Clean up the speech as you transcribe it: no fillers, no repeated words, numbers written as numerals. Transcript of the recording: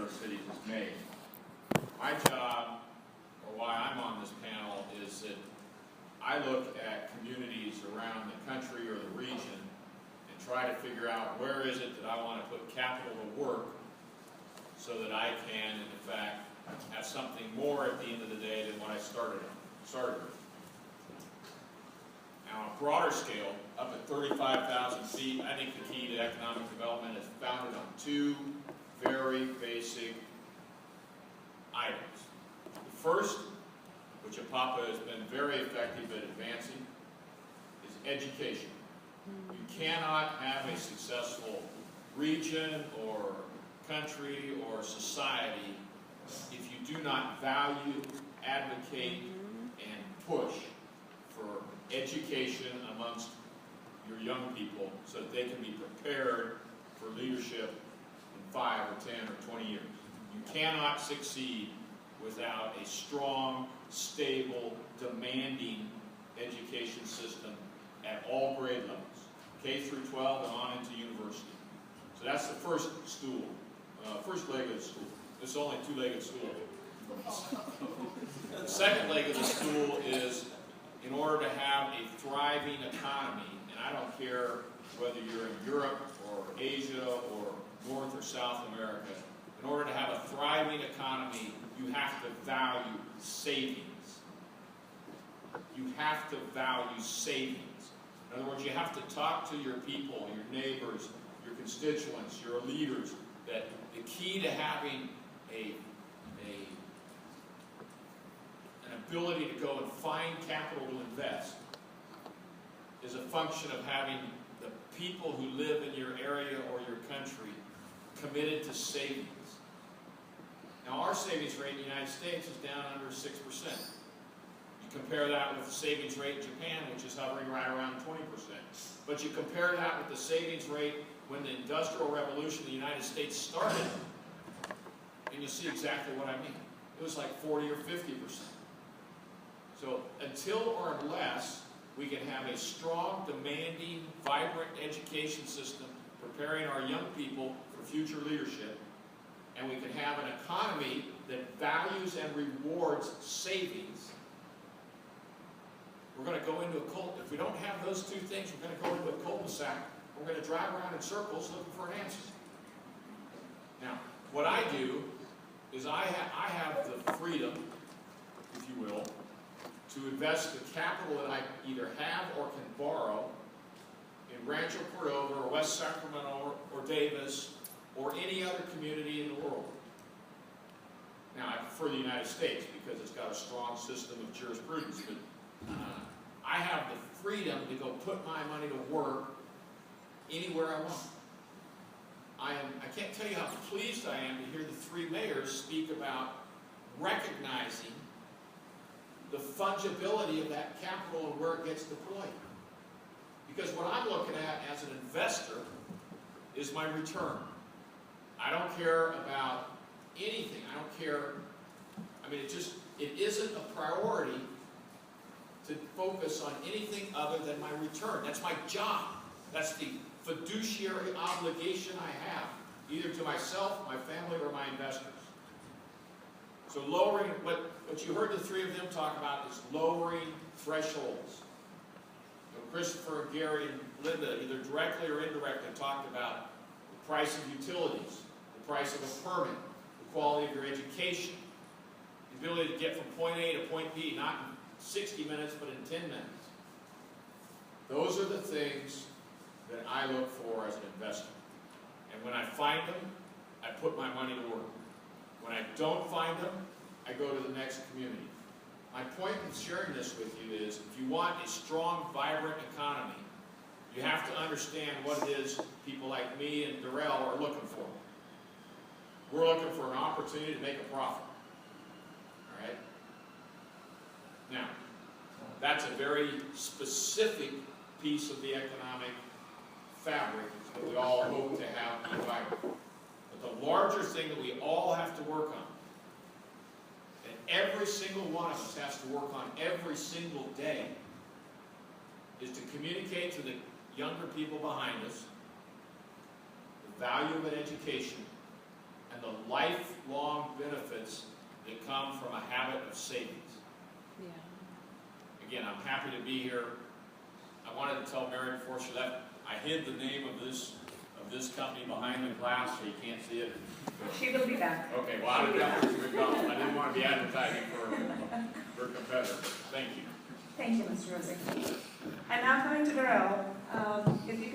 our cities is made. My job, or why I'm on this panel, is that I look at communities around the country or the region and try to figure out where is it that I want to put capital to work so that I can, in fact, have something more at the end of the day than what I started with. Now, on a broader scale, up at 35,000 feet, I think the key to economic development is founded on two very basic items. The first, which Apapa has been very effective at advancing, is education. You cannot have a successful region or country or society if you do not value, advocate, and push for education amongst your young people so that they can be prepared for leadership in 5 or 10 or 20 years. You cannot succeed without a strong, stable, demanding education system at all grade levels, K through 12 and on into university. So that's the first stool, first leg of the stool. This is only a two-legged stool. The second leg of the stool is, in order to have a thriving economy, and I don't care whether you're in Europe or Asia or North or South America, in order to have a thriving economy, you have to value savings. You have to value savings. In other words, you have to talk to your people, your neighbors, your constituents, your leaders, that the key to having an ability to go and find capital to invest is a function of having the people who live in your area or your country committed to savings. Now, our savings rate in the United States is down under 6%. You compare that with the savings rate in Japan, which is hovering right around 20%. But you compare that with the savings rate when the Industrial Revolution in the United States started, and you see exactly what I mean. It was like 40 or 50%. So until or unless we can have a strong, demanding, vibrant education system preparing our young people for future leadership, and we can have an economy that values and rewards savings, we're going to go into a cul-de-sac. If we don't have those two things, we're going to go into a cul-de-sac. We're going to drive around in circles looking for an answer. Now, what I do is I have the freedom, if you will, to invest the capital that I either have or can borrow in Rancho Cordova or West Sacramento or Davis or any other community in the world. Now, I prefer the United States because it's got a strong system of jurisprudence, but I have the freedom to go put my money to work anywhere I want. I can't tell you how pleased I am to hear the three mayors speak about recognizing the fungibility of that capital and where it gets deployed. Because what I'm looking at as an investor is my return. I don't care about anything. I don't care. I mean, it isn't a priority to focus on anything other than my return. That's my job. That's the fiduciary obligation I have, either to myself, my family, or my investors. So lowering, what you heard the three of them talk about is lowering thresholds. So Christopher, Gary, and Linda, either directly or indirectly, talked about the price of utilities, the price of a permit, the quality of your education, the ability to get from point A to point B, not in 60 minutes, but in 10 minutes. Those are the things that I look for as an investor. And when I find them, I put my money to work. When I don't find them, I go to the next community. My point in sharing this with you is, if you want a strong, vibrant economy, you have to understand what it is people like me and Darrell are looking for. We're looking for an opportunity to make a profit. All right? Now, that's a very specific piece of the economic fabric that we all hope to have be vibrant. But the larger thing that we all have to work on, and every single one of us has to work on every single day, is to communicate to the younger people behind us the value of an education and the lifelong benefits that come from a habit of savings. Yeah. Again, I'm happy to be here. I wanted to tell Mary before she left, I hid the name of this company behind the glass so you can't see it. She will be back. Okay, well, I didn't want to be advertising for a competitor. Thank you. Thank you, Mr. Ose. And now coming to the row, if you